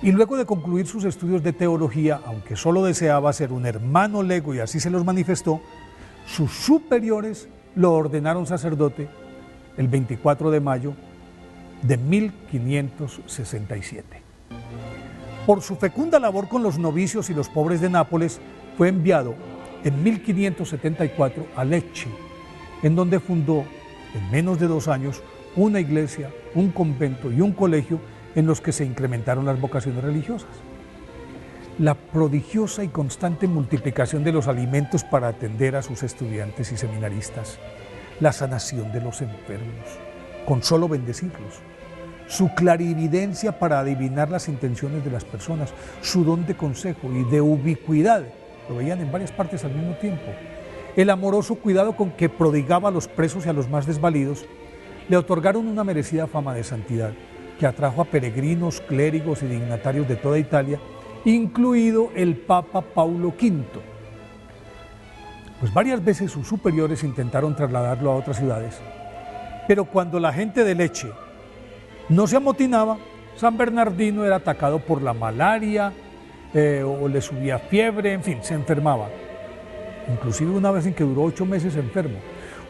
y luego de concluir sus estudios de teología, aunque solo deseaba ser un hermano lego y así se los manifestó, sus superiores lo ordenaron sacerdote el 24 de mayo de 1567. Por su fecunda labor con los novicios y los pobres de Nápoles, fue enviado en 1574 a Lecce, en donde fundó en menos de 2 años una iglesia, un convento y un colegio en los que se incrementaron las vocaciones religiosas. La prodigiosa y constante multiplicación de los alimentos para atender a sus estudiantes y seminaristas, la sanación de los enfermos, con solo bendecirlos, su clarividencia para adivinar las intenciones de las personas, su don de consejo y de ubicuidad, lo veían en varias partes al mismo tiempo, el amoroso cuidado con que prodigaba a los presos y a los más desvalidos, le otorgaron una merecida fama de santidad que atrajo a peregrinos, clérigos y dignatarios de toda Italia, incluido el Papa Paulo V. Pues varias veces sus superiores intentaron trasladarlo a otras ciudades, pero cuando la gente de Lecce no se amotinaba, San Bernardino era atacado por la malaria o le subía fiebre, en fin, se enfermaba. Inclusive una vez en que duró 8 meses enfermo.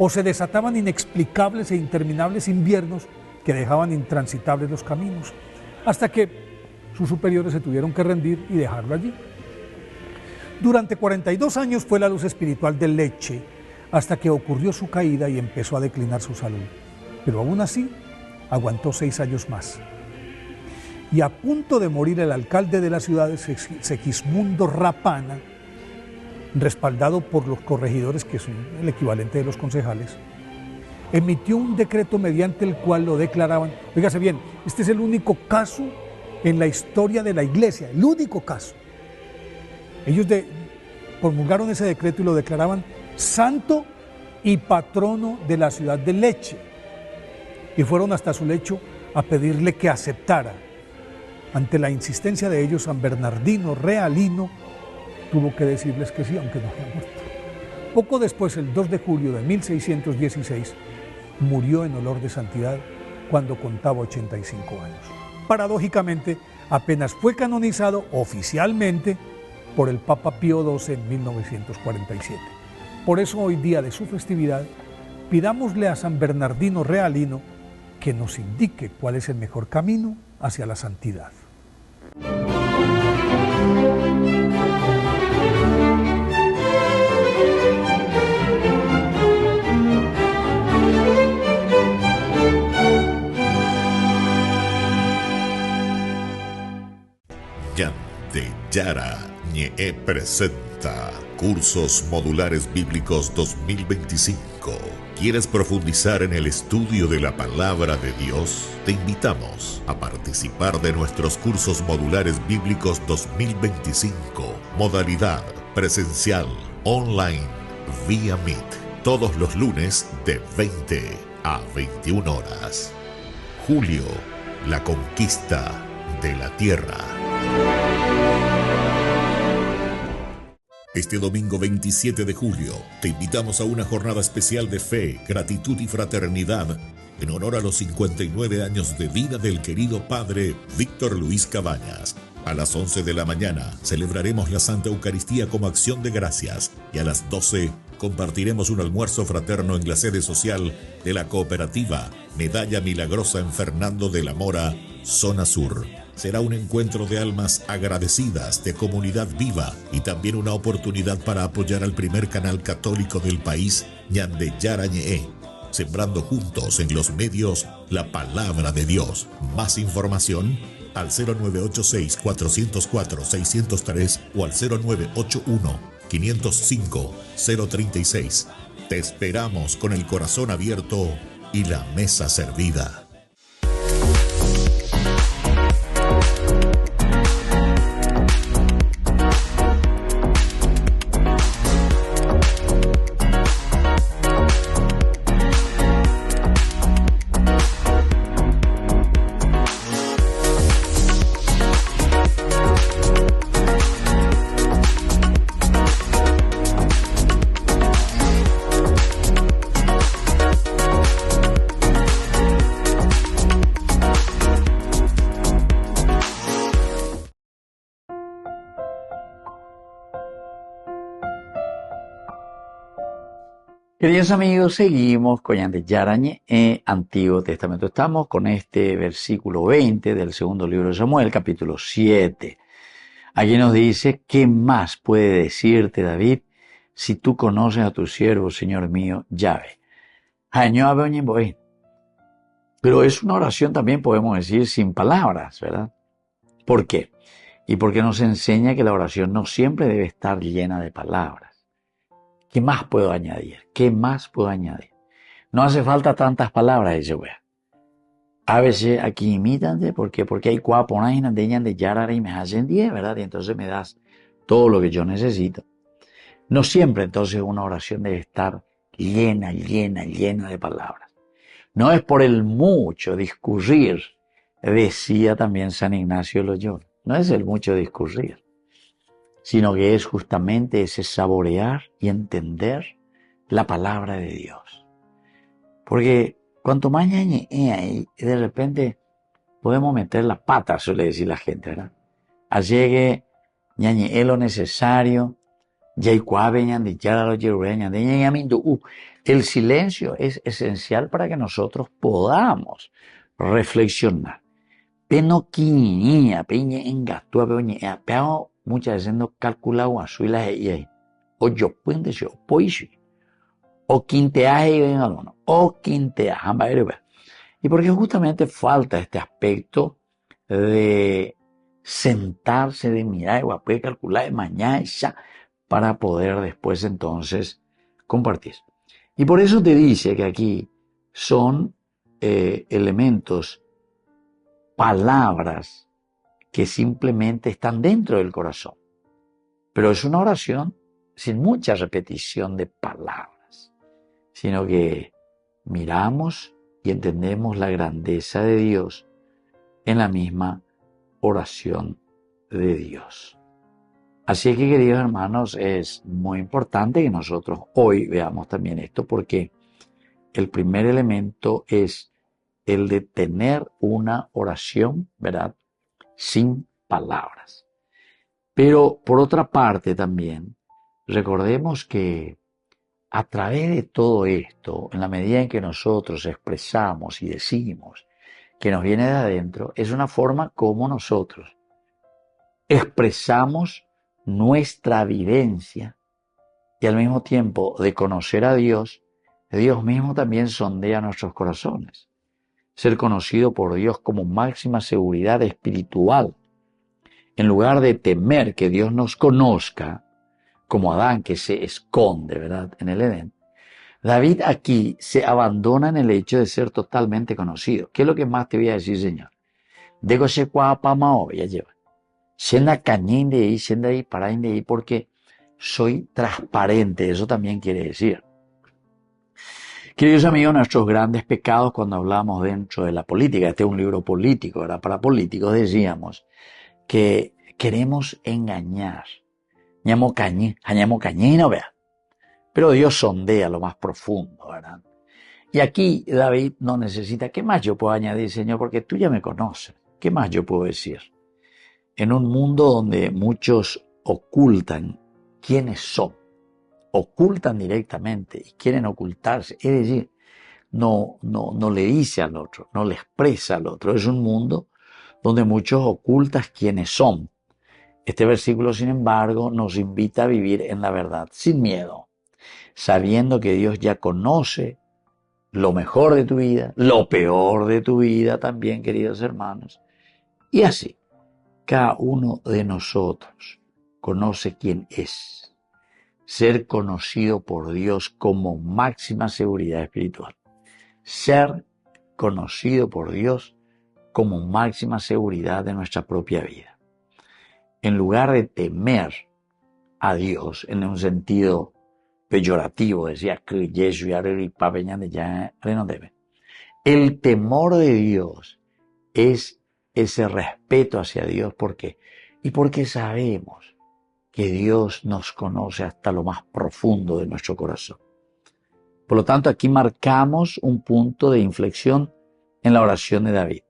O se desataban inexplicables e interminables inviernos que dejaban intransitables los caminos, hasta que sus superiores se tuvieron que rendir y dejarlo allí. Durante 42 años fue la luz espiritual de Lecce, hasta que ocurrió su caída y empezó a declinar su salud. Pero aún así, aguantó 6 años más. Y a punto de morir el alcalde de la ciudad, Segismundo Rapana, respaldado por los corregidores, que son el equivalente de los concejales, emitió un decreto mediante el cual lo declaraban, fíjese bien, este es el único caso en la historia de la iglesia, el único caso. Ellos promulgaron ese decreto y lo declaraban santo y patrono de la ciudad de Lecce, y fueron hasta su lecho a pedirle que aceptara. Ante la insistencia de ellos, San Bernardino Realino tuvo que decirles que sí, aunque no había muerto. Poco después, el 2 de julio de 1616, murió en olor de santidad cuando contaba 85 años. Paradójicamente, apenas fue canonizado oficialmente por el Papa Pío XII en 1947. Por eso, hoy día de su festividad, pidámosle a San Bernardino Realino que nos indique cuál es el mejor camino hacia la santidad. Yara Ñe presenta Cursos Modulares Bíblicos 2025. ¿Quieres profundizar en el estudio de la Palabra de Dios? Te invitamos a participar de nuestros Cursos Modulares Bíblicos 2025. Modalidad presencial, online, vía Meet. Todos los lunes de 20 a 21 horas. Julio, la conquista de la tierra. Este domingo 27 de julio te invitamos a una jornada especial de fe, gratitud y fraternidad en honor a los 59 años de vida del querido padre Víctor Luis Cabañas. A las 11 de la mañana celebraremos la Santa Eucaristía como acción de gracias y a las 12 compartiremos un almuerzo fraterno en la sede social de la cooperativa Medalla Milagrosa en Fernando de la Mora, zona sur. Será un encuentro de almas agradecidas, de comunidad viva y también una oportunidad para apoyar al primer canal católico del país, Ñande Yarañé, sembrando juntos en los medios la palabra de Dios. Más información al 0986-404-603 o al 0981-505-036. Te esperamos con el corazón abierto y la mesa servida. Queridos amigos, seguimos con Ñande Yarañé, Antiguo Testamento. Estamos con este versículo 20 del segundo libro de Samuel, capítulo 7. Aquí nos dice, ¿qué más puede decirte David si tú conoces a tu siervo, Señor mío, Yahvé? Pero es una oración también, podemos decir, sin palabras, ¿verdad? ¿Por qué? Y porque nos enseña que la oración no siempre debe estar llena de palabras. ¿Qué más puedo añadir? ¿Qué más puedo añadir? No hace falta tantas palabras, dice wea. A veces aquí imítanse, ¿por qué? Porque hay cuaponas y nandeñas de yarara y me hacen 10, ¿verdad? Y entonces me das todo lo que yo necesito. No siempre entonces una oración debe estar llena de palabras. No es por el mucho discurrir, decía también San Ignacio de Loyola. No es el mucho discurrir, sino que es justamente ese saborear y entender la palabra de Dios. Porque cuanto más ñañe ahí, de repente podemos meter la pata, suele decir la gente, ¿verdad? Allegue ñañe lo necesario, el silencio es esencial para que nosotros podamos reflexionar. Muchas veces no calculamos a su y ahí. O yo puente yo, poishi. O quinteaje, o quinteaje. Y porque justamente falta este aspecto de sentarse, de mirar, puede calcular de mañana ya, para poder después entonces compartir. Y por eso te dice que aquí son elementos, palabras, que simplemente están dentro del corazón. Pero es una oración sin mucha repetición de palabras, sino que miramos y entendemos la grandeza de Dios en la misma oración de Dios. Así que, queridos hermanos, es muy importante que nosotros hoy veamos también esto, porque el primer elemento es el de tener una oración, ¿verdad?, sin palabras. Pero por otra parte también, recordemos que a través de todo esto, en la medida en que nosotros expresamos y decimos que nos viene de adentro, es una forma como nosotros expresamos nuestra vivencia y al mismo tiempo de conocer a Dios, Dios mismo también sondea nuestros corazones. Ser conocido por Dios como máxima seguridad espiritual. En lugar de temer que Dios nos conozca, como Adán que se esconde, ¿verdad?, en el Edén, David aquí se abandona en el hecho de ser totalmente conocido. ¿Qué es lo que más te voy a decir, Señor? Dego se cuapamao, ya lleva. Sienda cañín de ahí, sienda ahí, paraín de ahí, porque soy transparente, eso también quiere decir. Queridos amigos, nuestros grandes pecados cuando hablamos dentro de la política, este es un libro político, ¿verdad? Para políticos decíamos que queremos engañar. no vea. Pero Dios sondea lo más profundo, ¿verdad? Y aquí David no necesita, ¿qué más yo puedo añadir, Señor? Porque tú ya me conoces. ¿Qué más yo puedo decir? En un mundo donde muchos ocultan quiénes son, ocultan directamente y quieren ocultarse, es decir, no le dice al otro, no le expresa al otro. Es un mundo donde muchos ocultan quiénes son. Este versículo, sin embargo, nos invita a vivir en la verdad, sin miedo, sabiendo que Dios ya conoce lo mejor de tu vida, lo peor de tu vida también, queridos hermanos. Y así, cada uno de nosotros conoce quién es. Ser conocido por Dios como máxima seguridad espiritual. Ser conocido por Dios como máxima seguridad de nuestra propia vida. En lugar de temer a Dios en un sentido peyorativo, decía que el temor de Dios es ese respeto hacia Dios. ¿Por qué? Y porque sabemos que Dios nos conoce hasta lo más profundo de nuestro corazón. Por lo tanto, aquí marcamos un punto de inflexión en la oración de David.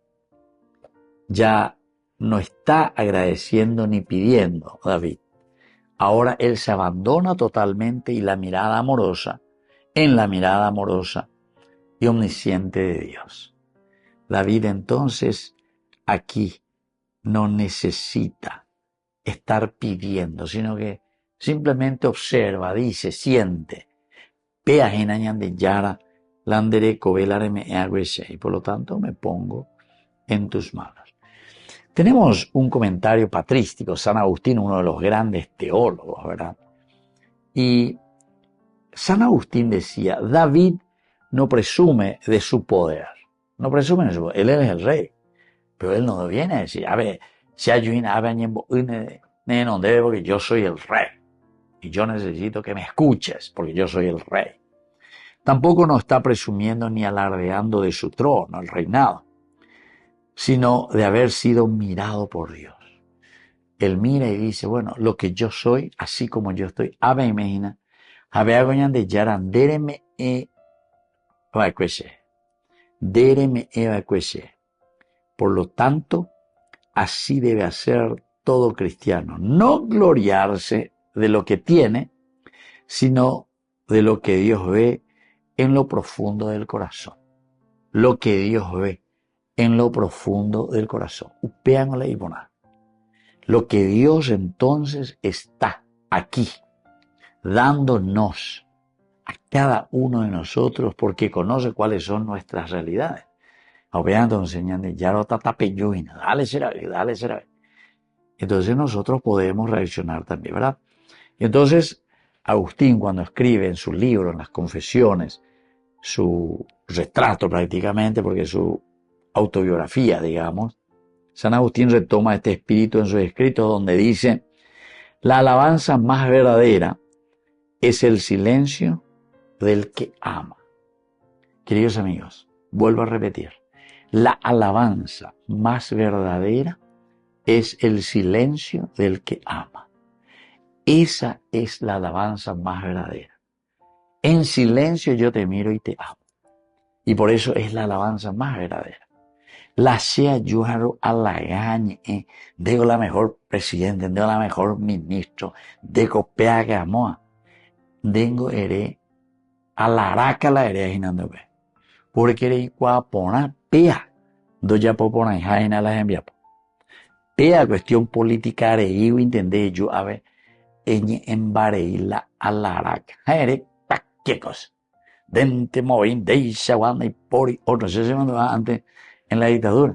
Ya no está agradeciendo ni pidiendo David. Ahora él se abandona totalmente y en la mirada amorosa y omnisciente de Dios. David entonces aquí no necesita estar pidiendo, sino que simplemente observa, dice, siente. Y por lo tanto me pongo en tus manos. Tenemos un comentario patrístico, San Agustín, uno de los grandes teólogos, ¿verdad? Y San Agustín decía, David no presume de su poder. No presume de su poder. Él es el rey. Pero él no viene a decir, a ver, si hay no debe porque yo soy el rey. Y yo necesito que me escuches porque yo soy el rey. Tampoco no está presumiendo ni alardeando de su trono, el reinado, sino de haber sido mirado por Dios. Él mira y dice, bueno, lo que yo soy, así como yo estoy, por lo tanto, así debe hacer todo cristiano. No gloriarse de lo que tiene, sino de lo que Dios ve en lo profundo del corazón. Lo que Dios ve en lo profundo del corazón. Lo que Dios entonces está aquí, dándonos a cada uno de nosotros, porque conoce cuáles son nuestras realidades. Entonces nosotros podemos reaccionar también, ¿verdad? Y entonces Agustín, cuando escribe en su libro, en las confesiones, su retrato prácticamente, porque su autobiografía, digamos, San Agustín retoma este espíritu en sus escritos donde dice, la alabanza más verdadera es el silencio del que ama. Queridos amigos, vuelvo a repetir, la alabanza más verdadera es el silencio del que ama. Esa es la alabanza más verdadera. En silencio yo te miro y te amo. Y por eso es la alabanza más verdadera. La sea yo halagañe, digo la mejor presidente, digo la mejor ministro, digo pea que amoa, digo ere, alaraca la ere hinando ve. Porque ere cuapona pea, doya popona y jaina la enviapo. Pea cuestión política ere y entendé yo a ver, en bareila alaraca. Ere, ¿qué cosa? Dente movín, deisha, guanda y pori, otros se mandaba antes en la dictadura.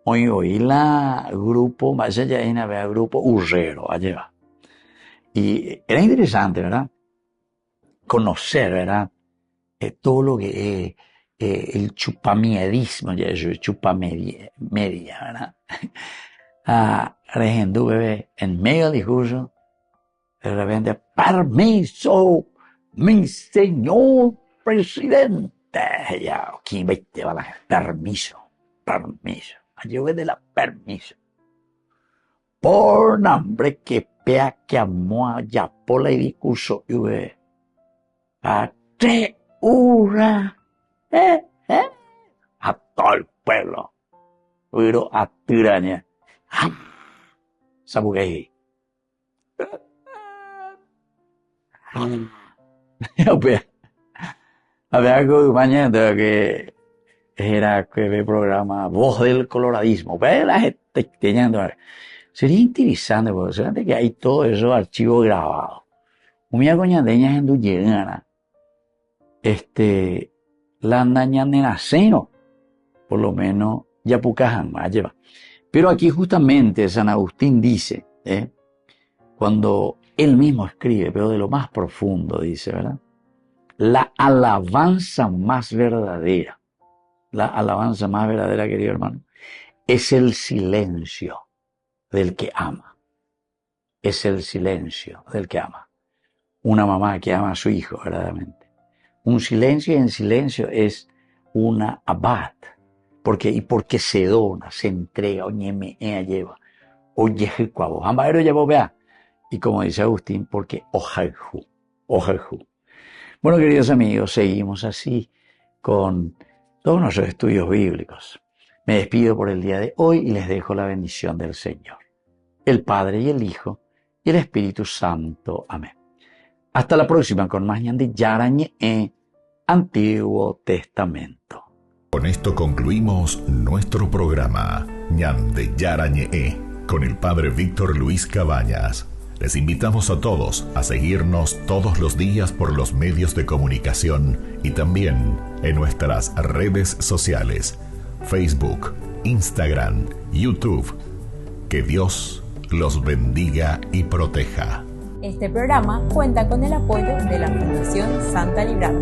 Hoy la grupo, más allá de una grupo urrero, allá va. Y era interesante, ¿verdad? Conocer, ¿verdad? Todo lo que es el chupamiedismo, ya eso, chupamedia, ¿verdad? Regendú, bebé, en medio del discurso, de repente, permiso, mi señor presidente. Ya, ¿quién va a la permiso? Permiso. Yo voy de la permiso. Por nombre que pea que amó ya pola y discurso y ve a 3 horas a todo el pueblo pero a tiraña sabu que había algo mañana que era que el programa Voz del Coloradismo, pero la gente teniendo sería interesante porque fíjate que hay todos esos archivos grabados. Una coñadeña en Duyerana, la andaña de naceno, por lo menos ya pucajan más lleva. Pero aquí justamente San Agustín dice, cuando él mismo escribe, pero de lo más profundo dice, ¿verdad? La alabanza más verdadera, querido hermano, es el silencio del que ama. Es el silencio del que ama. Una mamá que ama a su hijo, verdaderamente. Un silencio y en silencio es una abad. Porque se dona, se entrega, oñeme, lleva. Oye, cuavo, ambadero llevó, vea. Y como dice Agustín, porque ojaljú. Bueno, queridos amigos, seguimos así con todos nuestros estudios bíblicos. Me despido por el día de hoy y les dejo la bendición del Señor, el Padre y el Hijo y el Espíritu Santo. Amén. Hasta la próxima con más ñandi yarañe Antiguo Testamento. Con esto concluimos nuestro programa ñande yarañe con el Padre Víctor Luis Cabañas. Les invitamos a todos a seguirnos todos los días por los medios de comunicación y también en nuestras redes sociales, Facebook, Instagram, YouTube. Que Dios los bendiga y proteja. Este programa cuenta con el apoyo de la Fundación Santa Librada.